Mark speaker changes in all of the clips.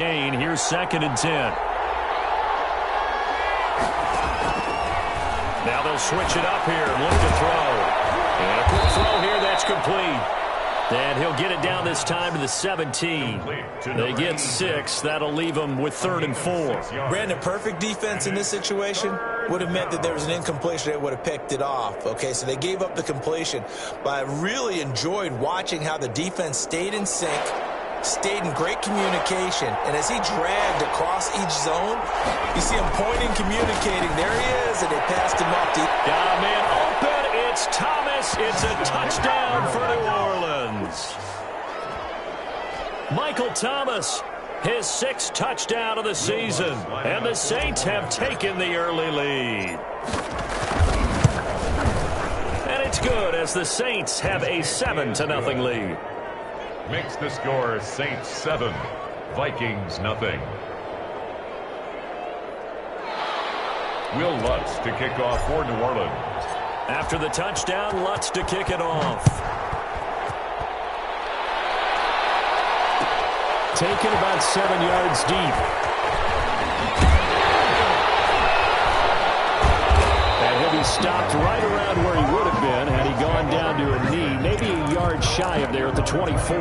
Speaker 1: gain. Here's 2nd and 10. Now they'll switch it up here and look to throw. And a quick throw here, that's complete. And he'll get it down this time to the 17. They get 6. That'll leave them with 3rd and 4.
Speaker 2: Brandon, perfect defense in this situation would have meant that there was an incompletion. They would have picked it off. Okay, so they gave up the completion. But I really enjoyed watching how the defense stayed in sync, stayed in great communication. And as he dragged across each zone, you see him pointing, communicating. There he is, and they passed him up deep.
Speaker 1: Got a man open. It's Thomas. It's a touchdown for New Orleans. Michael Thomas, his 6th touchdown of the season. And the Saints have taken the early lead. And it's good as the Saints have a 7-0 lead.
Speaker 3: Makes the score Saints 7, Vikings nothing. Will Lutz to kick off for New Orleans.
Speaker 1: After the touchdown, Lutz to kick it off. Taken about 7 yards deep. And he'll be stopped right around where he would have been had he gone down to a knee, maybe a yard shy of there at the 24.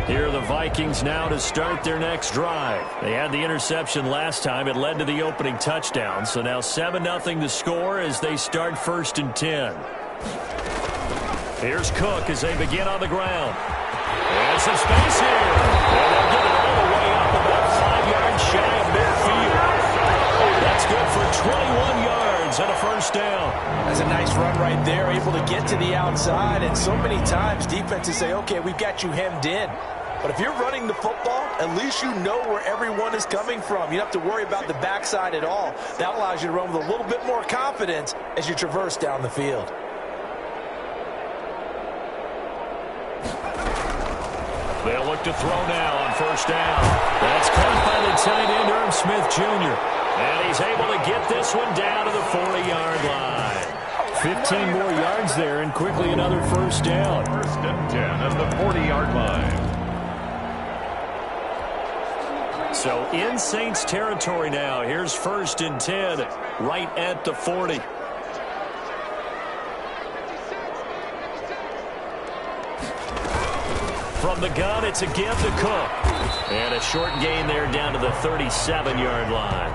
Speaker 1: Here are the Vikings now to start their next drive. They had the interception last time. It led to the opening touchdown. So now 7-0 to score as they start 1st and 10. Here's Cook as they begin on the ground. And some space here. And they'll get it all the way up about 5 yards shy of midfield. That's good for 21 yards and a 1st down.
Speaker 2: That's a nice run right there, able to get to the outside. And so many times defenses say, okay, we've got you hemmed in. But if you're running the football, at least you know where everyone is coming from. You don't have to worry about the backside at all. That allows you to run with a little bit more confidence as you traverse down the field.
Speaker 1: They'll look to throw now on 1st down. That's caught by the tight end, Irv Smith Jr. And he's able to get this one down to the 40-yard line. 15 more yards there and quickly another 1st down.
Speaker 3: 1st and 10 at the 40-yard line.
Speaker 1: So in Saints territory now. Here's 1st and 10 right at the 40. From the gun, it's a give to Cook. And a short gain there down to the 37-yard line.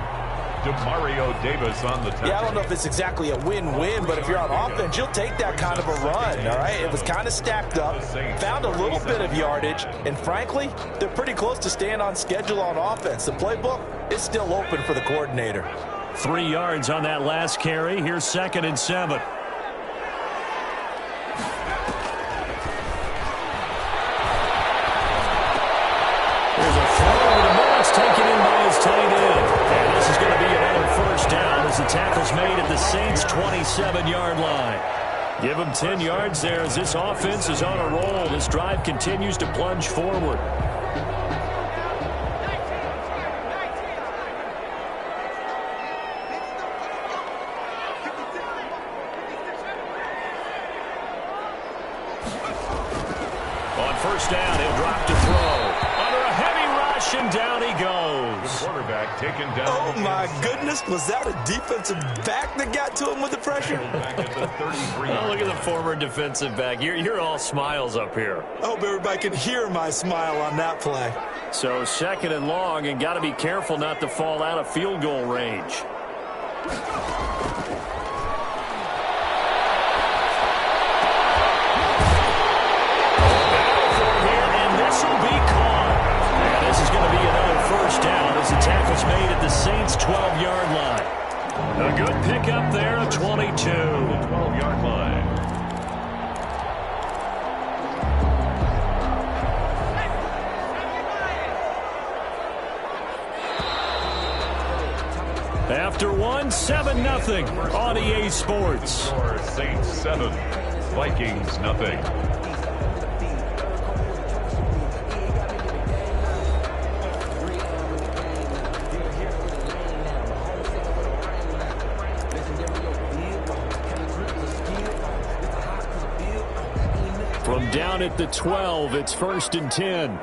Speaker 3: Demario Davis on the tackle.
Speaker 2: Yeah, I don't know if it's exactly a win-win, but if you're on offense, you'll take that kind of a run, all right? It was kind of stacked up, found a little bit of yardage, and frankly, they're pretty close to staying on schedule on offense. The playbook is still open for the coordinator.
Speaker 1: 3 yards on that last carry. Here's 2nd and 7. There's a throw to Morris, taken in by his tight end. And this is going to be another 1st down as the tackle's made at the Saints' 27-yard line. Give them 10 yards there as this offense is on a roll. This drive continues to plunge forward. On 1st down, he'll drop to throw. Under a heavy rush, and down he goes.
Speaker 3: The quarterback taken down.
Speaker 2: Oh, my goodness. Was that a defensive back that got to him with the pressure?
Speaker 3: Back at the 33.
Speaker 1: Oh, look at the former defensive back. You're all smiles up here.
Speaker 2: I hope everybody can hear my smile on that play.
Speaker 1: So 2nd and long, and got to be careful not to fall out of field goal range. The tackle's made at the Saints' 12-yard line. A good pickup there of 22.
Speaker 3: The 12-yard line.
Speaker 1: After 7-0 on EA Sports.
Speaker 3: Saints 7, Vikings nothing.
Speaker 1: From down at the 12, it's 1st and 10.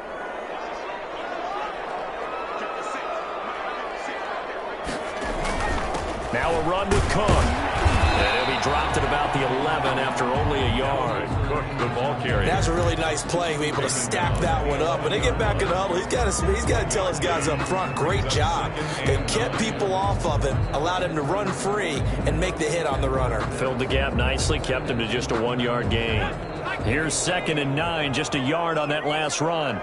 Speaker 1: Now a run with Cook. And he'll be dropped at about the 11 after only a yard.
Speaker 3: Cook, the ball carrier.
Speaker 2: That's a really nice play, being able to stack that one up. When they get back in the huddle, he's got to tell his guys up front, great job. They kept people off of him, allowed him to run free and make the hit on the runner.
Speaker 1: Filled the gap nicely, kept him to just a 1-yard gain. Here's 2nd and 9, just a yard on that last run.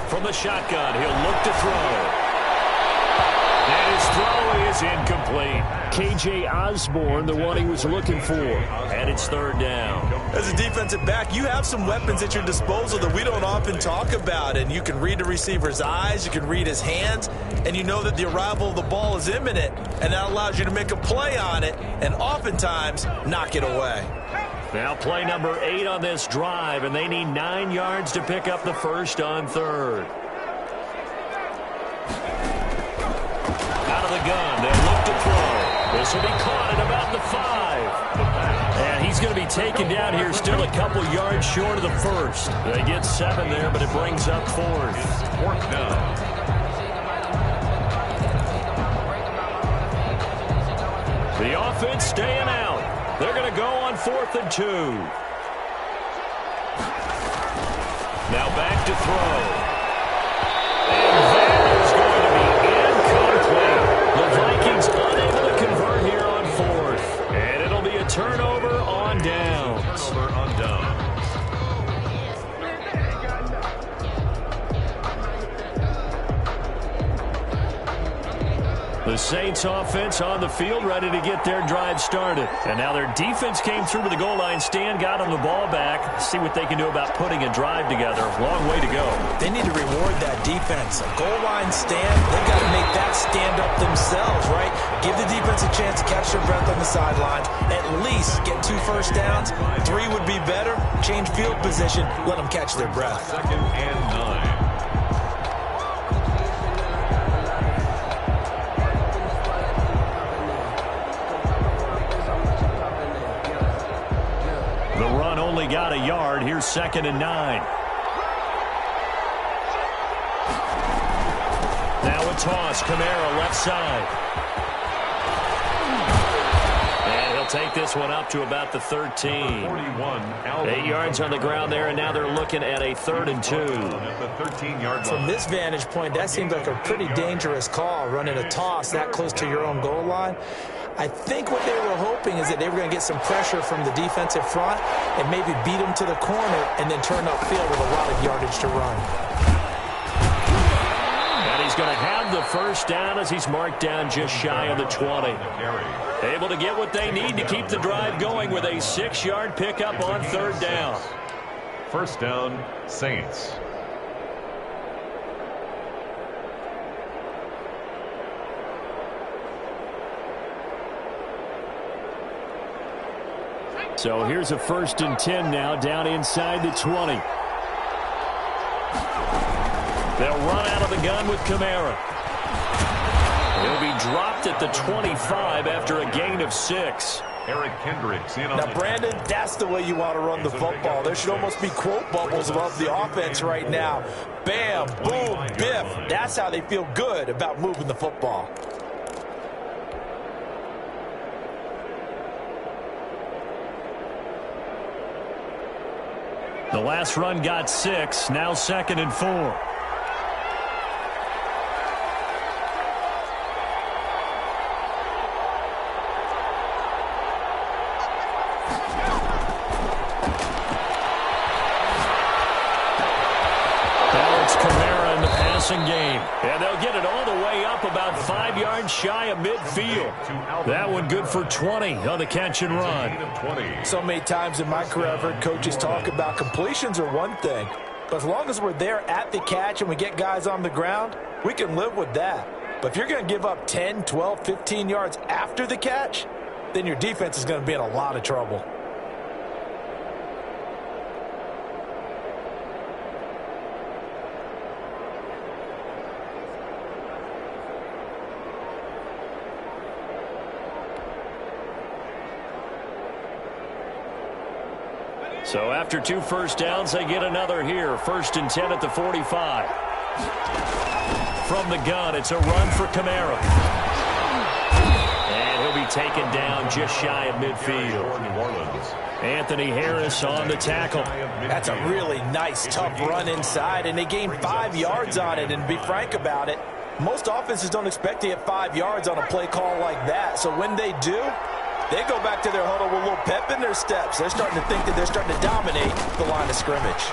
Speaker 1: From the shotgun, he'll look to throw. And his throw is incomplete. K.J. Osborne, the one he was looking for. And it's 3rd down.
Speaker 2: As a defensive back, you have some weapons at your disposal that we don't often talk about. And you can read the receiver's eyes, you can read his hands, and you know that the arrival of the ball is imminent. And that allows you to make a play on it and oftentimes knock it away.
Speaker 1: Now play number 8 on this drive, and they need 9 yards to pick up the 1st on 3rd. Out of the gun, they'll look to throw. This will be caught at about the 5. And he's going to be taken down here still a couple yards short of the 1st. They get 7 there, but it brings up 4th.
Speaker 3: 4th down.
Speaker 1: The offense staying out. They're going to go on 4th and 2. Now back to throw. And that is going to be incomplete. The Vikings unable to convert here on 4th. And it'll be a turnover on downs.
Speaker 3: Turnover on downs.
Speaker 1: The Saints offense on the field, ready to get their drive started. And now their defense came through to the goal line stand, got them the ball back. See what they can do about putting a drive together. Long way to go.
Speaker 2: They need to reward that defense. A goal line stand, they've got to make that stand up themselves, right? Give the defense a chance to catch their breath on the sidelines. At least get 2 first downs. 3 would be better. Change field position. Let them catch their breath.
Speaker 3: 2nd and 9.
Speaker 1: The run only got a yard. Here's 2nd and 9. Now a toss. Kamara left side. And he'll take this one up to about the 13. 8 yards on the ground there, and now they're looking at a 3rd and 2.
Speaker 3: At the 13-yard line.
Speaker 2: From this vantage point, that seems like a pretty dangerous call, running a toss that close to your own goal line. I think what they were hoping is that they were going to get some pressure from the defensive front and maybe beat them to the corner and then turn upfield with a lot of yardage to run.
Speaker 1: And he's going to have the 1st down as he's marked down just shy of the 20. Able to get what they need to keep the drive going with a 6-yard pickup on 3rd down.
Speaker 3: 1st down, Saints.
Speaker 1: So here's a 1st and 10 now, down inside the 20. They'll run out of the gun with Kamara. He'll be dropped at the 25 after a gain of 6.
Speaker 3: Eric Kendricks in on
Speaker 2: Now, Brandon, that's the way you want to run the football. There should almost be quote bubbles above the offense right now. Bam, boom, biff. That's how they feel good about moving the football.
Speaker 1: The last run got 6, now 2nd and 4. Kamara in the passing game. And they'll get it all the way up about 5 yards shy of midfield. That one good for 20 on the catch and run.
Speaker 2: So many times in my career I've heard coaches talk about completions are one thing. But as long as we're there at the catch and we get guys on the ground, we can live with that. But if you're going to give up 10, 12, 15 yards after the catch, then your defense is going to be in a lot of trouble.
Speaker 1: So after 2 first downs, they get another here. 1st and 10 at the 45. From the gun, it's a run for Kamara. And he'll be taken down just shy of midfield. Anthony Harris on the tackle.
Speaker 2: That's a really nice, tough run inside, and they gained 5 yards on it. And to be frank about it, most offenses don't expect to get 5 yards on a play call like that. So when they do, they go back to their huddle with a little pep in their steps. They're starting to think that they're starting to dominate the line of scrimmage.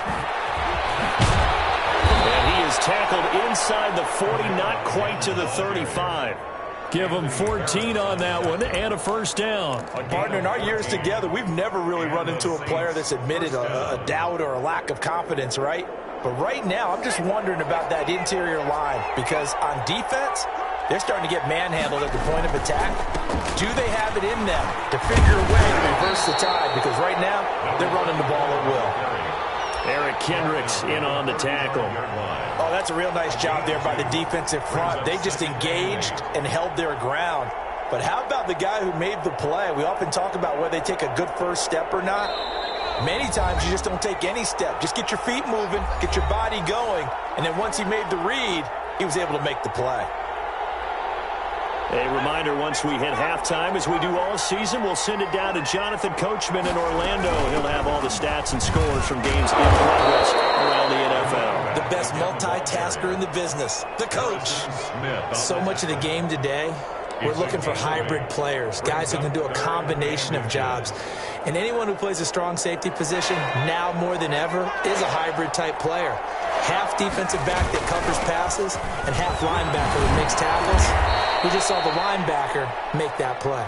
Speaker 1: And he is tackled inside the 40, not quite to the 35. Give him 14 on that one and a first down.
Speaker 2: Partner, in our years together, we've never really run into a player that's admitted a doubt or a lack of confidence, right? But right now, I'm just wondering about that interior line, because on defense, they're starting to get manhandled at the point of attack. Do they have it in them to figure a way to reverse the tide? Because right now, they're running the ball at will.
Speaker 1: Eric Kendricks in on the tackle.
Speaker 2: Oh, that's a real nice job there by the defensive front. They just engaged and held their ground. But how about the guy who made the play? We often talk about whether they take a good first step or not. Many times you just don't take any step. Just get your feet moving, get your body going, and then once he made the read, he was able to make the play.
Speaker 1: A reminder, once we hit halftime, as we do all season, we'll send it down to Jonathan Coachman in Orlando. He'll have all the stats and scores from games in the West around the NFL.
Speaker 2: The best multitasker in the business, the coach. So much of the game today, we're looking for hybrid players, guys who can do a combination of jobs. And anyone who plays a strong safety position, now more than ever, is a hybrid-type player. Half defensive back that covers passes and half linebacker that makes tackles. We just saw the linebacker make that play.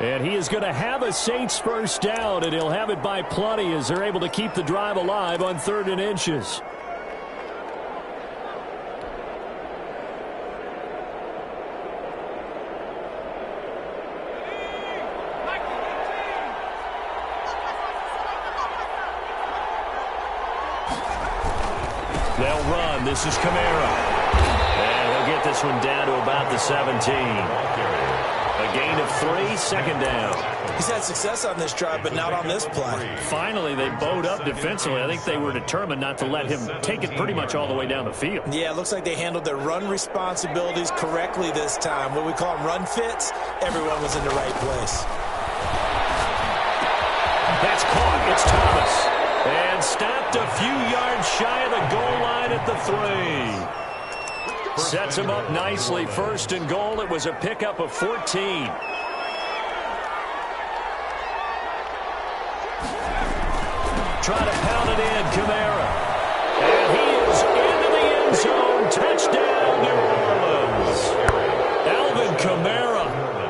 Speaker 1: And he is going to have a Saints first down, and he'll have it by plenty as they're able to keep the drive alive on 3rd and inches. They'll run. This is Kamara. And he'll get this one down to about the 17. A gain of 3, 2nd down.
Speaker 2: He's had success on this drive, but not on this play.
Speaker 1: Finally, they bowed up defensively. I think they were determined not to let him take it pretty much all the way down the field.
Speaker 2: Yeah, it looks like they handled their run responsibilities correctly this time. What we call them run fits, everyone was in the right place.
Speaker 1: That's caught. It's Thomas. And stopped a few yards shy of the goal line at the 3. Sets him up nicely. 1st and goal. It was a pickup of 14. Try to pound it in, Kamara. And he is into the end zone. Touchdown, New Orleans. Alvin Kamara.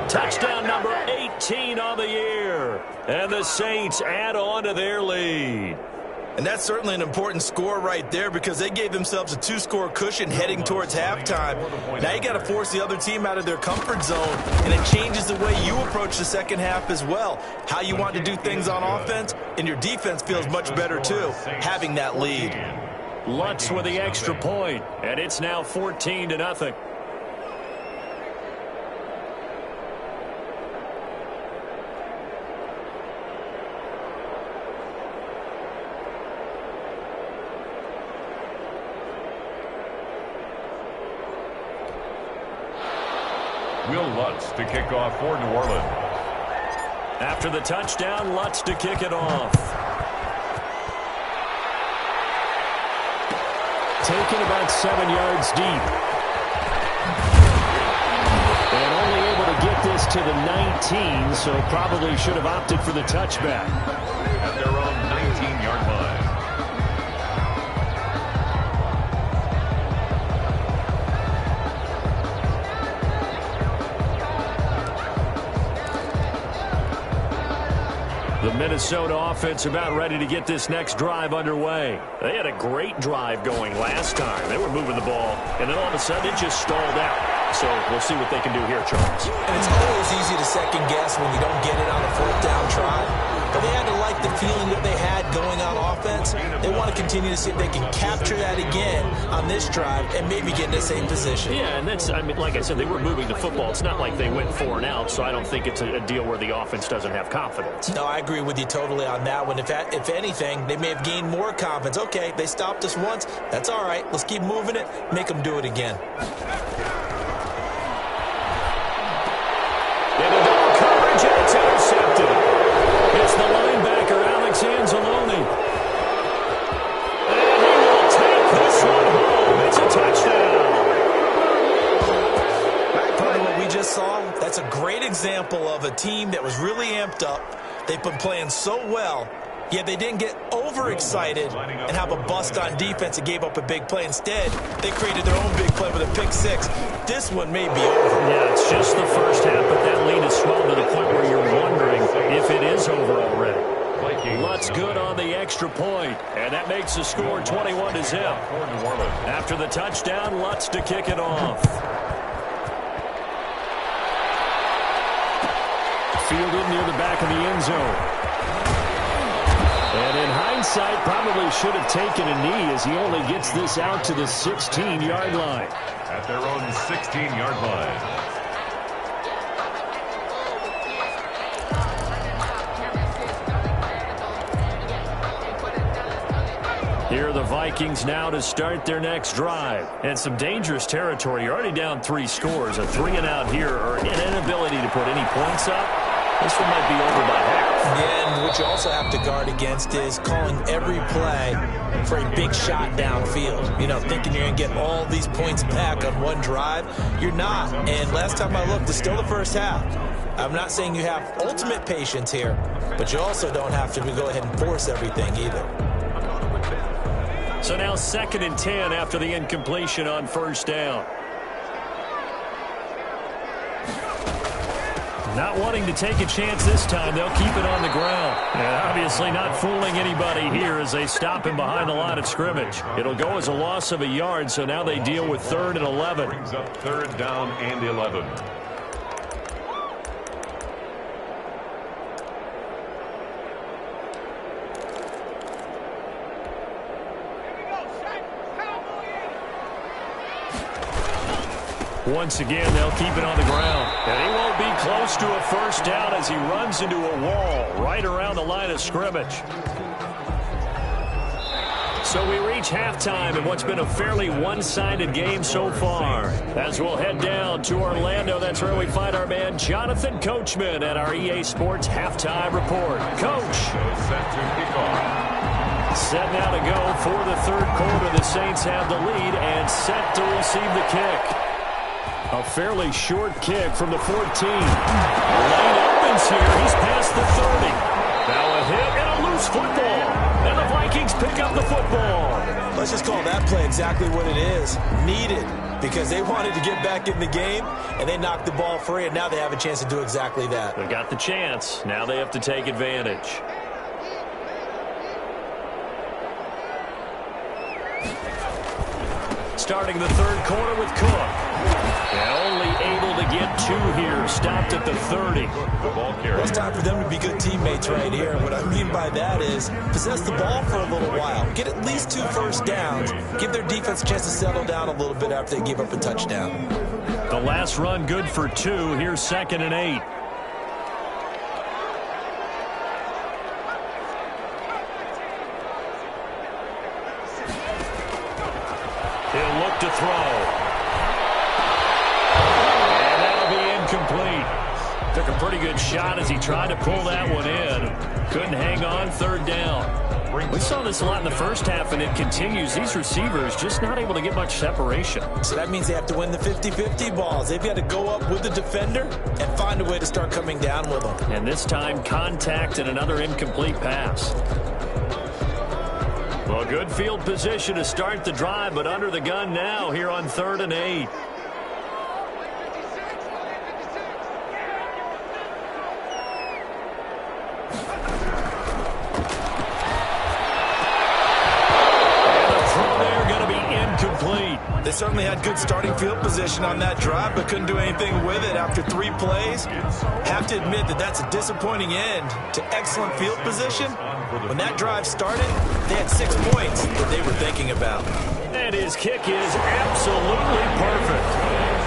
Speaker 1: Touchdown number 18 on the year. And the Saints add on to their lead.
Speaker 2: And that's certainly an important score right there, because they gave themselves a 2-score cushion heading towards halftime. Now you got to force the other team out of their comfort zone, and it changes the way you approach the second half as well. How you want to do things on offense, and your defense feels much better too, having that lead.
Speaker 1: Lutz with the extra point, and it's now 14-0.
Speaker 3: Will Lutz to kick off for New Orleans.
Speaker 1: After the touchdown, Lutz to kick it off. Taken about 7 yards deep. And only able to get this to the 19, so probably should have opted for the touchback.
Speaker 3: At their own 19-yard line.
Speaker 1: The Minnesota offense about ready to get this next drive underway. They had a great drive going last time. They were moving the ball, and then all of a sudden it just stalled out. So we'll see what they can do here, Charles.
Speaker 2: And it's always easy to second guess when you don't get it on a 4th down try. but they had to like the feeling that they had going on offense. They want to continue to see if they can capture that again on this drive and maybe get in the same position.
Speaker 1: Yeah, and that's, I mean, like I said, they were moving the football. It's not like they went 4 and out, so I don't think it's a deal where the offense doesn't have confidence.
Speaker 2: No, I agree with you totally on that one. If anything, they may have gained more confidence. Okay, they stopped us once. That's all right. Let's keep moving it. Make them do it again.
Speaker 1: Into double coverage, and it's intercepted. It's the linebacker, Alex Anzalone. And he will take this one home. It's a touchdown.
Speaker 2: What we just saw, that's a great example of a team that was really amped up. They've been playing so well, yet they didn't get overexcited and have a bust on defense and gave up a big play. Instead, they created their own big play with a pick six. This one may be over.
Speaker 1: Yeah, it's just the first half, but that lead is swelled to the point where you're wondering if it is over already. Lutz good on the extra point, and that makes the score 21-0. After the touchdown, Lutz to kick it off. Fielded near the back of the end zone. And in hindsight, probably should have taken a knee as he only gets this out to the 16-yard line.
Speaker 3: At their own 16-yard line.
Speaker 1: Here are the Vikings now to start their next drive. And some dangerous territory. You're already down 3 scores. A 3-and-out here, or an inability to put any points up. This one might be over by half.
Speaker 2: Yeah, and what you also have to guard against is calling every play for a big shot downfield. You know, thinking you're going to get all these points back on one drive. You're not. And last time I looked, it's still the first half. I'm not saying you have ultimate patience here, but you also don't have to go ahead and force everything either.
Speaker 1: So now 2nd and 10 after the incompletion on first down. Not wanting to take a chance this time, they'll keep it on the ground. And obviously not fooling anybody here as they stop him behind the line of scrimmage. It'll go as a loss of a yard, so now they deal with 3rd and 11.
Speaker 3: Brings up 3rd down and 11.
Speaker 1: Once again, they'll keep it on the ground. And he won't be close to a first down as he runs into a wall right around the line of scrimmage. So we reach halftime in what's been a fairly one-sided game so far. As we'll head down to Orlando, that's where we find our man Jonathan Coachman at our EA Sports Halftime Report. Coach.
Speaker 3: Set to kick off.
Speaker 1: Set now to go for the 3rd quarter. The Saints have the lead and set to receive the kick. A fairly short kick from the 14. Lane opens here. He's past the 30. Now a hit and a loose football. And the Vikings pick up the football.
Speaker 2: Let's just call that play exactly what it is. Needed, because they wanted to get back in the game, and they knocked the ball free, and now they have a chance to do exactly that.
Speaker 1: They got the chance. Now they have to take advantage. Starting the 3rd quarter with Cook. And only able to get 2 here. Stopped at the 30.
Speaker 3: The ball carrier.
Speaker 2: It's time for them to be good teammates right here. What I mean by that is possess the ball for a little while. Get at least 2 first downs. Give their defense a chance to settle down a little bit after they give up a touchdown.
Speaker 1: The last run good for 2. Here's 2nd and 8. He'll look to throw. And that'll be incomplete. Took a pretty good shot as he tried to pull that one in. Couldn't hang on, 3rd down. We saw this a lot in the first half, and it continues. These receivers just not able to get much separation.
Speaker 2: So that means they have to win the 50-50 balls. They've got to go up with the defender and find a way to start coming down with them.
Speaker 1: And this time, contact and another incomplete pass. Well, good field position to start the drive, but under the gun now here on 3rd and 8. And the throw there going to be incomplete. lead.
Speaker 2: They certainly had good starting field position on that drive, but couldn't do anything with it after 3 plays. Have to admit that that's a disappointing end to excellent field position. When that drive started, they had 6 points that they were thinking about.
Speaker 1: And his kick is absolutely perfect.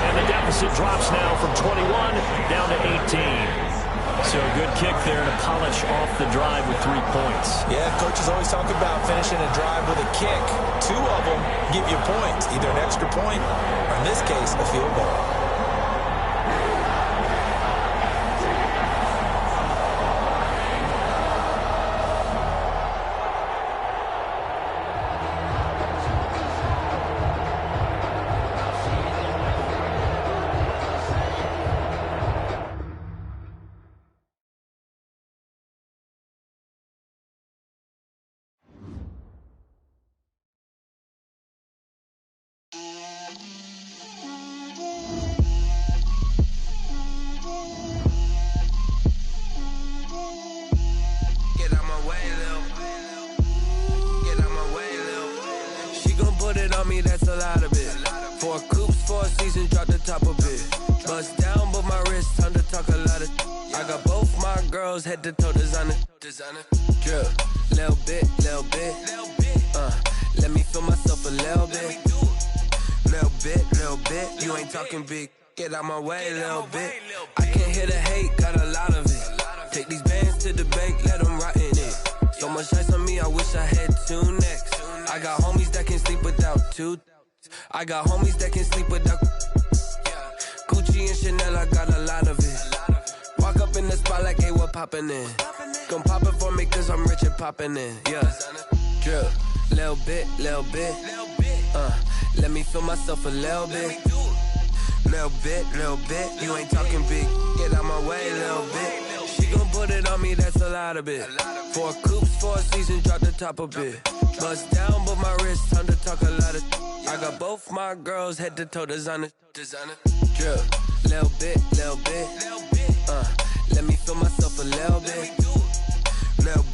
Speaker 1: And the deficit drops now from 21 down to 18. So a good kick there to polish off the drive with 3 points.
Speaker 2: Yeah, coaches always talk about finishing a drive with a kick. 2 of them give you points, either an extra point or, in this case, a field goal.
Speaker 4: That's a lot of it. 4 coops, 4 seasons, drop the top of it. Bust down, but my wrist, time to talk a lot of. I got both my girls head to toe designer. Drip, little bit. Let me feel myself a little bit. Little bit. You ain't talking big. Get out my way, little bit. I can't hear the hate, got a lot of it. Take these bands to the bank, let them rot in it. So much ice on me, I wish I had 2 necks. I got homies that can sleep without 2. I got homies that can sleep without Gucci and Chanel, I got a lot of it. Walk up in the spot like, hey, what poppin' in? Come pop it for me, cause I'm rich and poppin' in. Yeah, drip, little bit. Let me feel myself a little bit. Little bit. You ain't talking big. Get out my way, little bit. She gon' put it on me, that's a lot of it. 4 coops, 4 seasons, drop the top of it. Bust down, but my wrist, time to talk a lot of. I got both my girls head to toe designer. Drip, little bit. Let me feel myself a little bit. Little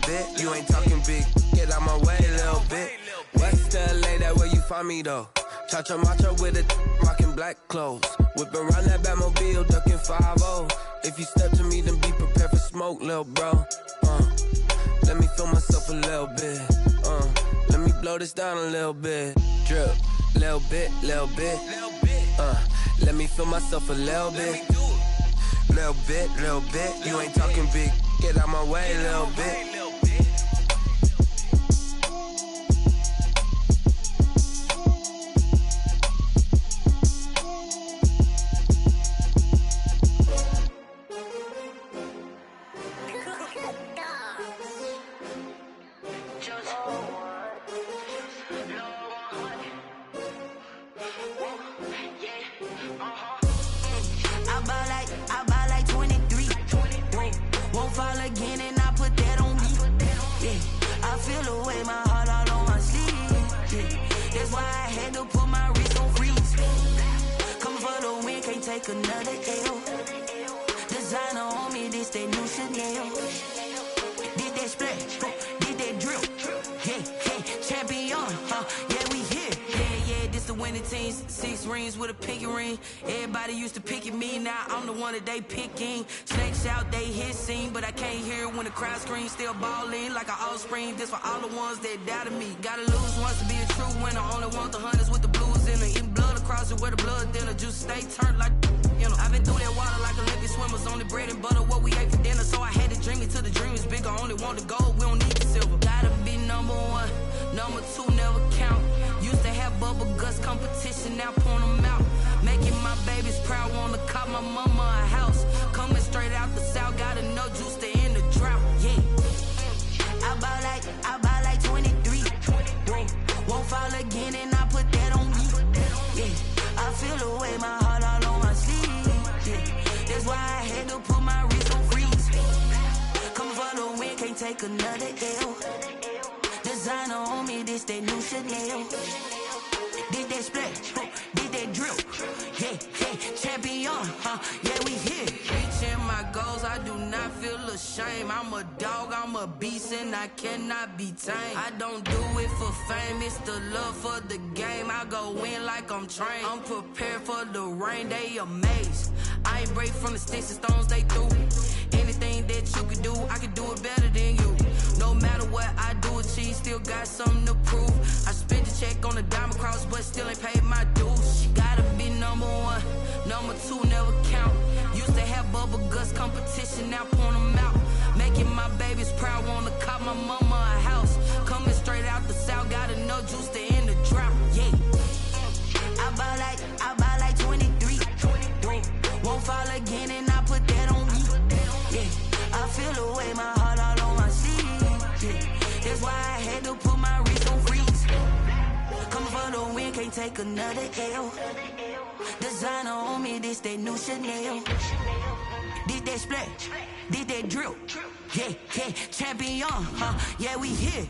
Speaker 4: bit. You ain't talking big. Get out my way, little bit. West LA, that where you find me though. Cha-cha matcha with it, rockin' black clothes. Whip around that Batmobile, ducking 5-0. If you step to me, then be prepared for smoke, lil' bro. Let me feel myself a little bit. Let me blow this down a little bit. Drip, little bit. Let me feel myself a little bit. Little bit. You ain't talking big. Get out my way, little bit. Another L. Designer on me, this that new Chanel. Did that splash, did that drill. Yeah, champion, yeah, we here. Yeah, this the winning team. 6 rings with a pinky ring. Everybody used to pick at me, now I'm the one that they picking. Snakes out, they hissing, but I can't hear when the crowd screams. Still balling like an offspring. This for all the ones that doubted me. Gotta lose once to be a true winner. Only want the hunters with the blues in it. Eating blood across it where the blood thinner. Juice stay turned like. I've been through that water like Olympic swimmers. Only bread and butter, what we ate for dinner. So I had to dream it till the dream is bigger. Only want the gold, we don't need the silver. Gotta be number 1, number 2 never count. Used to have bubble guts competition, now point them out. Making my babies proud, wanna cop my mama a house. Coming straight out the south, gotta know juice to end the drought. Yeah, I buy like 23. Won't fall again and I put that on me. Yeah, I feel the way my heart all on my sleeve. That's why I had to put my wrist on freeze. Coming for the win, can't take another L. Designer on me, this that new Chanel. Did that splash, did that drill. Yeah, champion, yeah, we here. Reaching my goals, I do not feel ashamed. I'm a dog, I'm a beast, and I cannot be tamed. I don't do it for for fame, it's the love for the game. I go in like I'm trained. I'm prepared for the rain, they amazed. I ain't break from the sticks and stones they threw. Anything that you could do, I could do it better than you. No matter what I do, achieve, still got something to prove. I spent the check on the diamond cross, but still ain't paid my dues. She gotta be number one, number two never count. Used to have bubble guts competition, now point them out. Making my babies proud, wanna cop my mama a house. Coming straight out the south, got enough juice to end the drought. Yeah, I buy like 23. Won't fall again, and I put that on me. Yeah, I feel the way, my heart all on my sleeve. Yeah, that's why I had to put my wrist on freeze. Coming for the win, can't take another L. Designer on me, this that new Chanel. Did that splash, did that drill. Yeah, champion, yeah, we here.